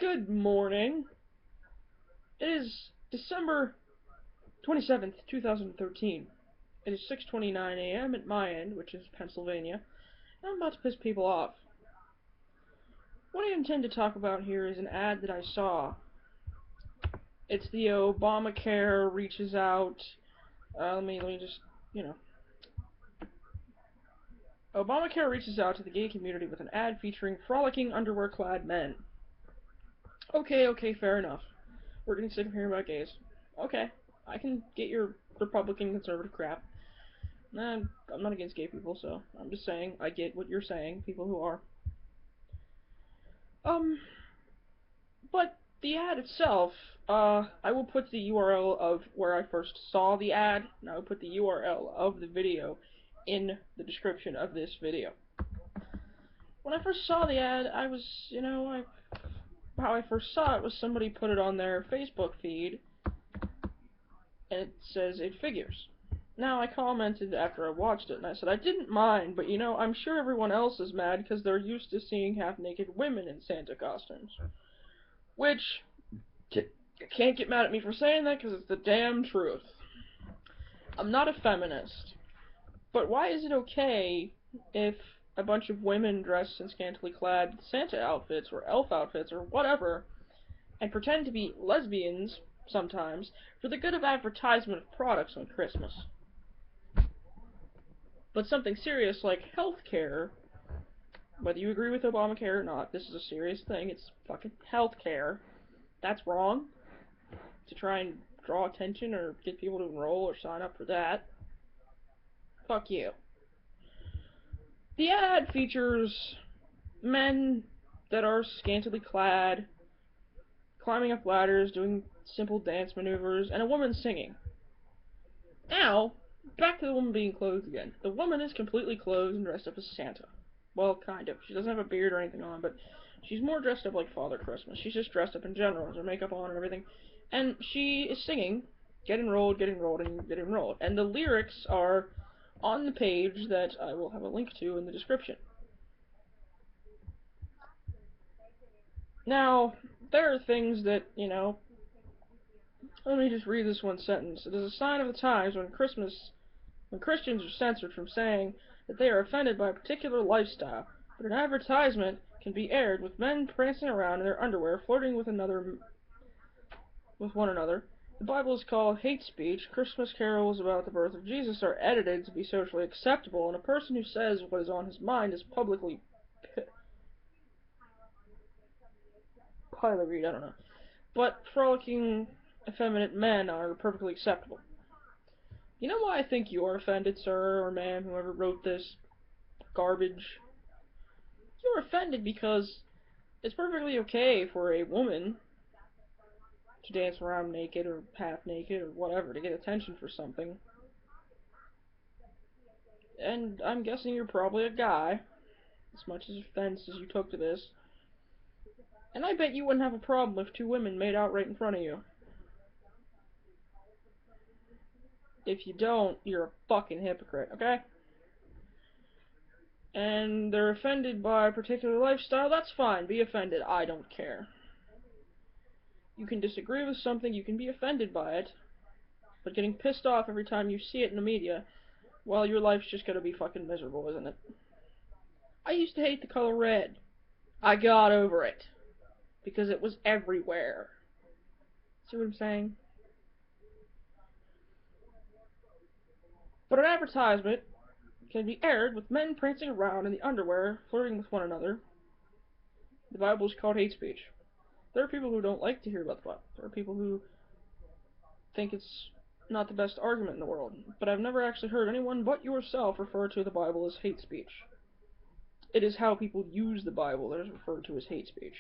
Good morning. It is December 27th, 2013. It is 6:29 a.m. at my end, which is Pennsylvania, and I'm about to piss people off. What I intend to talk about here is an ad that I saw. It's the Obamacare reaches out. Let me just, you know. Obamacare reaches out to the gay community with an ad featuring frolicking underwear-clad men. Okay, fair enough. We're getting sick of hearing about gays. Okay, I can get your Republican conservative crap. Nah, I'm not against gay people, so I'm just saying I get what you're saying, people who are. Um, but the ad itself, I will put the URL of where I first saw the ad, and I will put the URL of the video in the description of this video. When I first saw the ad, I was, how I first saw it was somebody put it on their Facebook feed, and it says it figures. Now, I commented after I watched it, and I said I didn't mind, but I'm sure everyone else is mad because they're used to seeing half-naked women in Santa costumes. Which, you can't get mad at me for saying that because it's the damn truth. I'm not a feminist, but why is it okay if a bunch of women dressed in scantily clad Santa outfits or elf outfits or whatever and pretend to be lesbians sometimes for the good of advertisement of products on Christmas? But something serious like healthcare, whether you agree with Obamacare or not, this is a serious thing, it's fucking healthcare. That's wrong. To try and draw attention or get people to enroll or sign up for that. Fuck you. The ad features men that are scantily clad, climbing up ladders, doing simple dance maneuvers, and a woman singing. Now, back to the woman being clothed again. The woman is completely clothed and dressed up as Santa. Well, kind of. She doesn't have a beard or anything on, but she's more dressed up like Father Christmas. She's just dressed up in general, with her makeup on and everything. And she is singing, get enrolled, get enrolled, and get enrolled. And the lyrics are on the page that I will have a link to in the description. Now, there are things that, let me just read this one sentence. It is a sign of the times when Christians are censored from saying that they are offended by a particular lifestyle, but an advertisement can be aired with men prancing around in their underwear, flirting with one another. The Bible is called hate speech. Christmas carols about the birth of Jesus are edited to be socially acceptable, and a person who says what is on his mind is publicly pilloried, I don't know. But frolicking, effeminate men are perfectly acceptable. You know why I think you're offended, sir, or ma'am, whoever wrote this garbage? You're offended because it's perfectly okay for a woman to dance around naked or half naked or whatever to get attention for something. And I'm guessing you're probably a guy, as much as offense as you took to this. And I bet you wouldn't have a problem if two women made out right in front of you. If you don't, you're a fucking hypocrite, okay? And they're offended by a particular lifestyle, that's fine, be offended, I don't care. You can disagree with something, you can be offended by it, but getting pissed off every time you see it in the media, well, your life's just gonna be fucking miserable, isn't it? I used to hate the color red. I got over it. Because it was everywhere. See what I'm saying? But an advertisement can be aired with men prancing around in the underwear, flirting with one another. The Bible is called hate speech. There are people who don't like to hear about the Bible. There are people who think it's not the best argument in the world. But I've never actually heard anyone but yourself refer to the Bible as hate speech. It is how people use the Bible that is referred to as hate speech.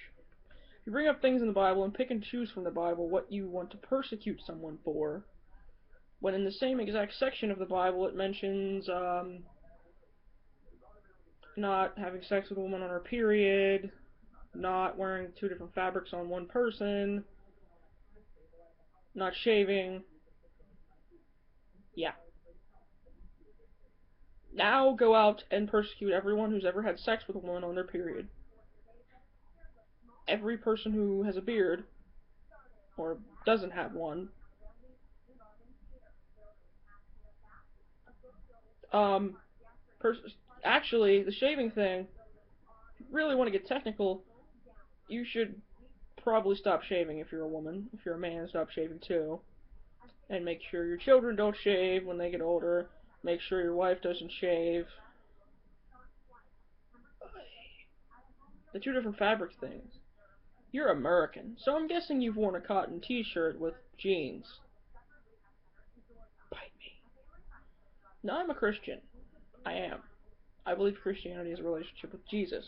If you bring up things in the Bible and pick and choose from the Bible what you want to persecute someone for, when in the same exact section of the Bible it mentions not having sex with a woman on her period, not wearing two different fabrics on one person, not shaving. Yeah. Now go out and persecute everyone who's ever had sex with a woman on their period. every person who has a beard, or doesn't have one, um, pers- actually, the shaving thing, if you really want to get technical, you should probably stop shaving if you're a woman. If you're a man, stop shaving too. And make sure your children don't shave when they get older. Make sure your wife doesn't shave. The two different fabric things. You're American, so I'm guessing you've worn a cotton t-shirt with jeans. Bite me. Now, I'm a Christian. I am. I believe Christianity is a relationship with Jesus,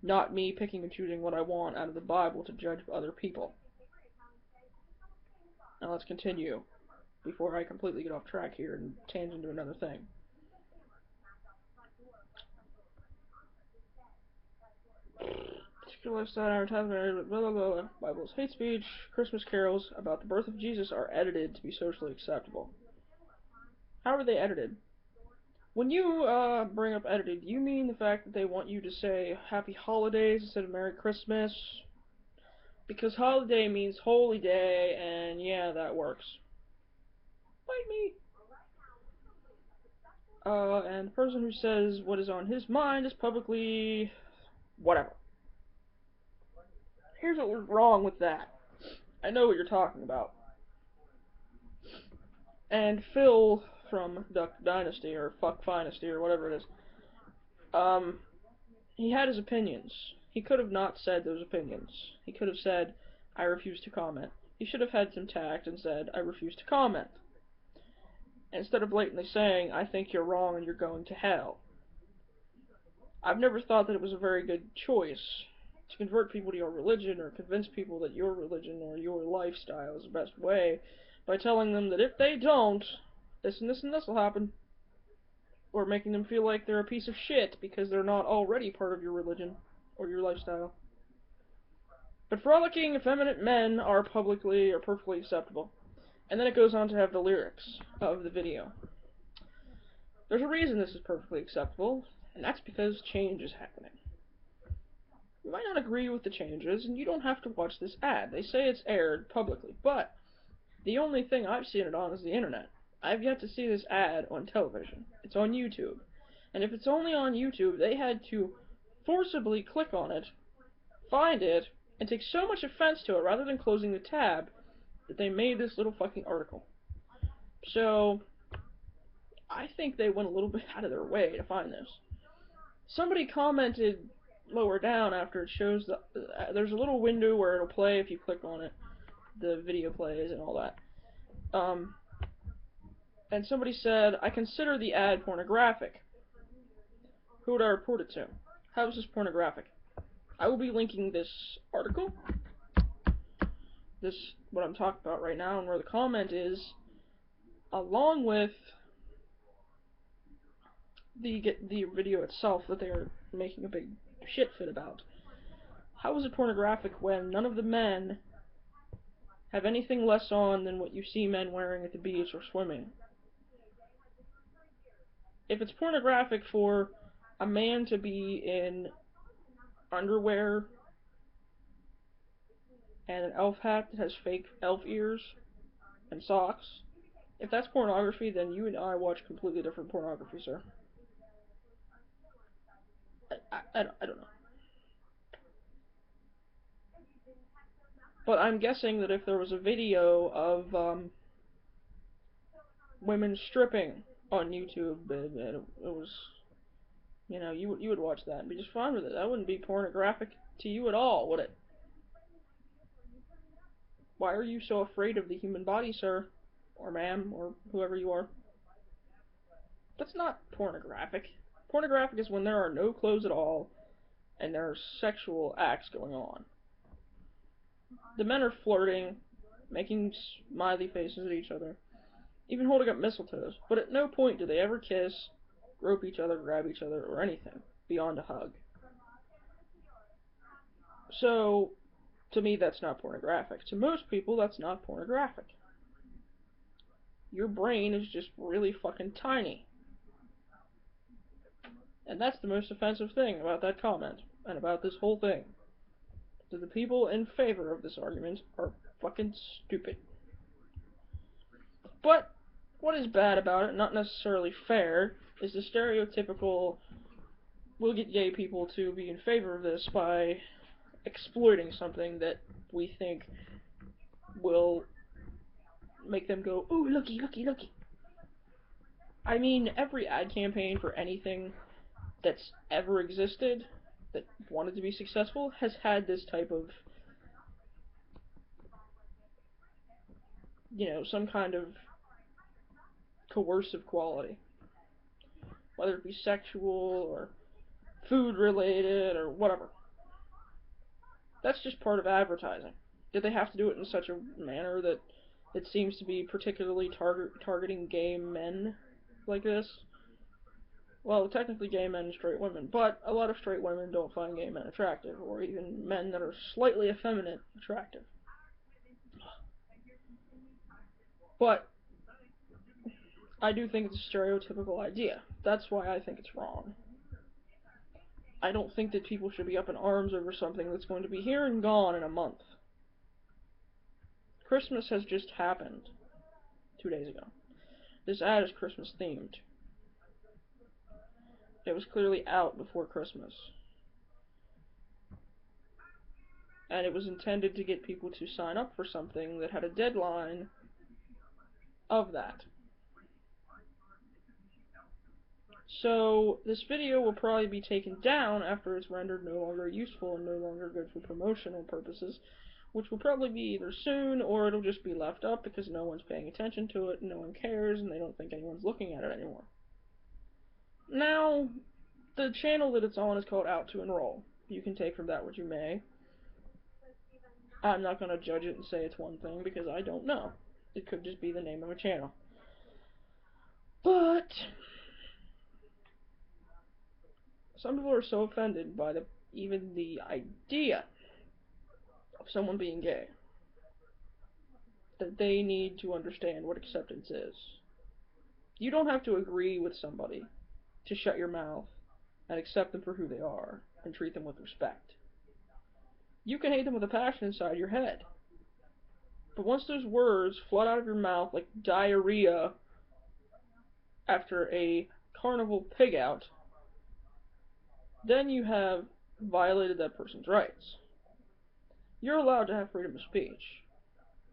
not me picking and choosing what I want out of the Bible to judge other people. Now let's continue before I completely get off track here and tangent to another thing. Particular lifestyle advertisement, blah blah blah. Bibles, hate speech, Christmas carols about the birth of Jesus are edited to be socially acceptable. How are they edited? When you bring up edited, do you mean the fact that they want you to say Happy Holidays instead of Merry Christmas? Because holiday means holy day, and yeah, that works. Bite me. And the person who says what is on his mind is publicly whatever. Here's what was wrong with that. I know what you're talking about. And Phil from Duck Dynasty, or Fuck Dynasty, or whatever it is, um, he had his opinions. He could have not said those opinions. He could have said, I refuse to comment. He should have had some tact and said, I refuse to comment. Instead of blatantly saying, I think you're wrong and you're going to hell. I've never thought that it was a very good choice to convert people to your religion or convince people that your religion or your lifestyle is the best way by telling them that if they don't, this and this and this will happen. Or making them feel like they're a piece of shit because they're not already part of your religion or your lifestyle. But frolicking, effeminate men are publicly or perfectly acceptable. And then it goes on to have the lyrics of the video. There's a reason this is perfectly acceptable, and that's because change is happening. You might not agree with the changes, and you don't have to watch this ad. They say it's aired publicly, but the only thing I've seen it on is the internet. I've yet to see this ad on television. It's on YouTube. And if it's only on YouTube, they had to forcibly click on it, find it, and take so much offense to it rather than closing the tab that they made this little fucking article. So, I think they went a little bit out of their way to find this. Somebody commented lower down after it shows there's a little window where it'll play if you click on it. The video plays and all that. And somebody said, I consider the ad pornographic. Who would I report it to? How is this pornographic? I will be linking this article, this, what I'm talking about right now, and where the comment is, along with the video itself that they are making a big shit fit about. How is it pornographic when none of the men have anything less on than what you see men wearing at the beach or swimming? If it's pornographic for a man to be in underwear and an elf hat that has fake elf ears and socks, if that's pornography, then you and I watch completely different pornography, sir. I don't know. But I'm guessing that if there was a video of women stripping on YouTube, it was, you know, you would watch that and be just fine with it. That wouldn't be pornographic to you at all, would it? Why are you so afraid of the human body, sir? Or ma'am, or whoever you are? That's not pornographic. Pornographic is when there are no clothes at all, and there are sexual acts going on. The men are flirting, making smiley faces at each other, even holding up mistletoes, but at no point do they ever kiss, grope each other, grab each other, or anything beyond a hug. So, to me, that's not pornographic. To most people, that's not pornographic. Your brain is just really fucking tiny. And that's the most offensive thing about that comment, and about this whole thing. that the people in favor of this argument are fucking stupid. But what is bad about it, not necessarily fair, is the stereotypical we'll get gay people to be in favor of this by exploiting something that we think will make them go, ooh, looky, looky, looky. I mean, every ad campaign for anything that's ever existed that wanted to be successful has had this type of, some kind of coercive quality. Whether it be sexual or food related or whatever. That's just part of advertising. Did they have to do it in such a manner that it seems to be particularly targeting gay men like this? Well, technically gay men and straight women, but a lot of straight women don't find gay men attractive, or even men that are slightly effeminate attractive. But I do think it's a stereotypical idea. That's why I think it's wrong. I don't think that people should be up in arms over something that's going to be here and gone in a month. Christmas has just happened 2 days ago. This ad is Christmas themed. It was clearly out before Christmas. And it was intended to get people to sign up for something that had a deadline of that. So this video will probably be taken down after it's rendered no longer useful and no longer good for promotional purposes, which will probably be either soon or it'll just be left up because no one's paying attention to it, and no one cares, and they don't think anyone's looking at it anymore. Now, the channel that it's on is called Out to Enroll. You can take from that what you may. I'm not going to judge it and say it's one thing because I don't know. It could just be the name of a channel. But some people are so offended by even the idea of someone being gay that they need to understand what acceptance is. You don't have to agree with somebody to shut your mouth and accept them for who they are and treat them with respect. You can hate them with a passion inside your head. But once those words flood out of your mouth like diarrhea after a carnival pig out, then you have violated that person's rights. You're allowed to have freedom of speech,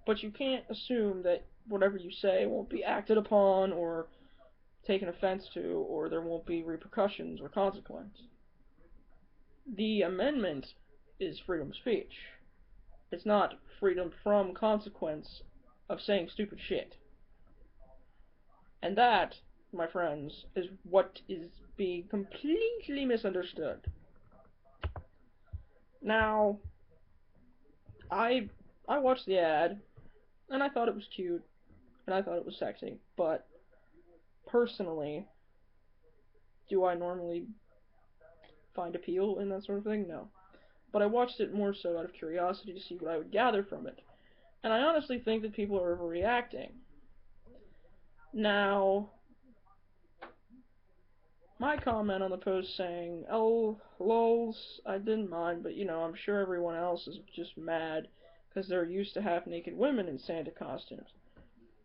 but you can't assume that whatever you say won't be acted upon or taken offense to, or there won't be repercussions or consequence. The amendment is freedom of speech. It's not freedom from consequence of saying stupid shit. And that, my friends, is what is being completely misunderstood. Now, I watched the ad, and I thought it was cute, and I thought it was sexy, but personally, do I normally find appeal in that sort of thing? No. But I watched it more so out of curiosity to see what I would gather from it. And I honestly think that people are overreacting. Now, my comment on the post saying, oh, lols, I didn't mind, but I'm sure everyone else is just mad because they're used to half-naked women in Santa costumes.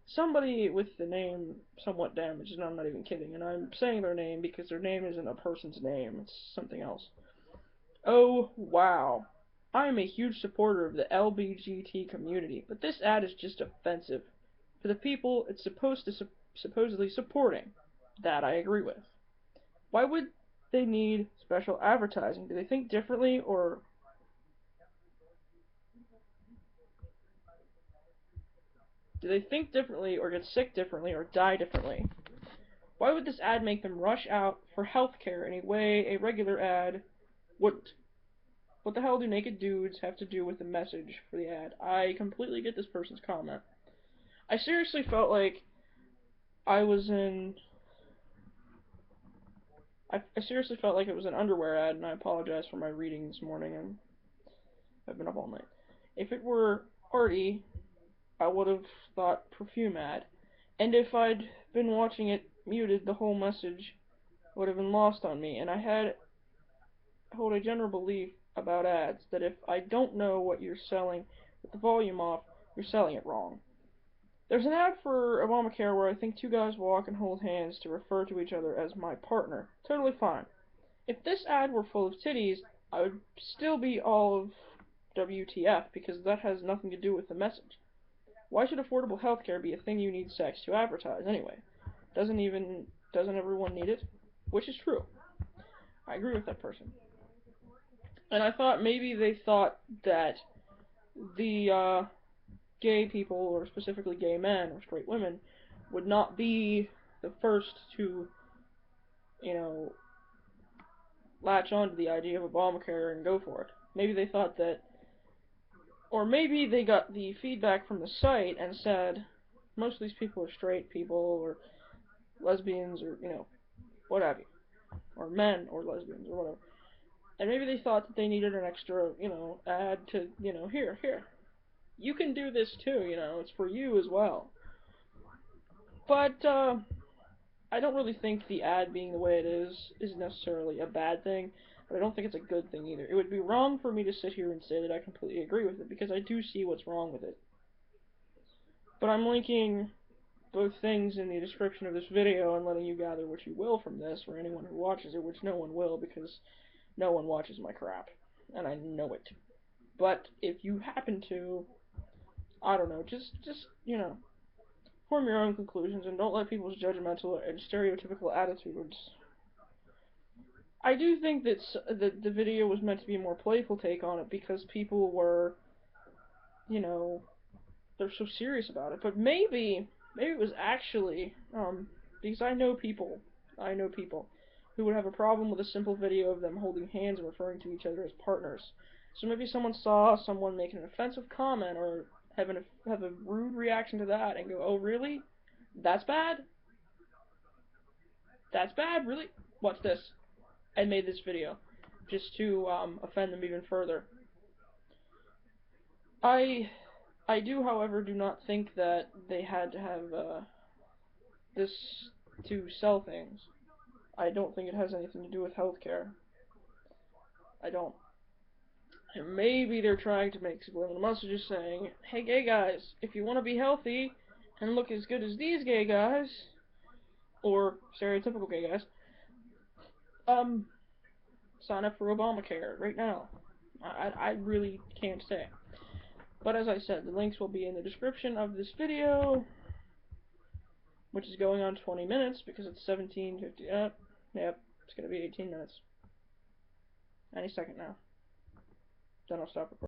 Somebody with the name somewhat damaged, and I'm not even kidding, and I'm saying their name because their name isn't a person's name, it's something else. Oh, wow. I am a huge supporter of the LGBT community, but this ad is just offensive for the people it's supposedly supporting. That I agree with. Why would they need special advertising? Do they think differently, or get sick differently, or die differently? Why would this ad make them rush out for healthcare in a way a regular ad wouldn't? What the hell do naked dudes have to do with the message for the ad? I completely get this person's comment. I seriously felt like I was in... I seriously felt like it was an underwear ad, and I apologize for my reading this morning, and I've been up all night. If it were arty, I would have thought perfume ad. And if I'd been watching it muted, the whole message would have been lost on me, and I hold a general belief about ads that if I don't know what you're selling with the volume off, you're selling it wrong. There's an ad for Obamacare where I think two guys walk and hold hands to refer to each other as my partner. Totally fine. If this ad were full of titties, I would still be all of WTF because that has nothing to do with the message. Why should affordable healthcare be a thing you need sex to advertise anyway? Doesn't everyone need it? Which is true. I agree with that person. And I thought maybe they thought that the gay people, or specifically gay men or straight women, would not be the first to, you know, latch on to the idea of Obamacare and go for it. Maybe they thought that, or maybe they got the feedback from the site and said, most of these people are straight people, or lesbians, or, what have you, or men, or lesbians, or whatever. And maybe they thought that they needed an extra, ad to, here, you can do this too, it's for you as well. But, I don't really think the ad being the way it is necessarily a bad thing, but I don't think it's a good thing either. It would be wrong for me to sit here and say that I completely agree with it, because I do see what's wrong with it. But I'm linking both things in the description of this video and letting you gather what you will from this, or anyone who watches it, which no one will, because no one watches my crap, and I know it. But if you happen to, I don't know, just form your own conclusions and don't let people's judgmental and stereotypical attitudes. I do think that the video was meant to be a more playful take on it because people were, they're so serious about it. But maybe it was actually, because I know people who would have a problem with a simple video of them holding hands and referring to each other as partners. So maybe someone saw someone make an offensive comment or have a rude reaction to that and go, oh really? That's bad? That's bad? Really? What's this? And made this video just to offend them even further. I do, however, do not think that they had to have this to sell things. I don't think it has anything to do with healthcare. I don't. And maybe they're trying to make subliminal messages saying, hey gay guys, if you want to be healthy and look as good as these gay guys, or stereotypical gay guys, sign up for Obamacare right now. I really can't say. But as I said, the links will be in the description of this video, which is going on 20 minutes because it's 17:50. Yep, it's going to be 18 minutes. Any second now. Then I'll stop recording.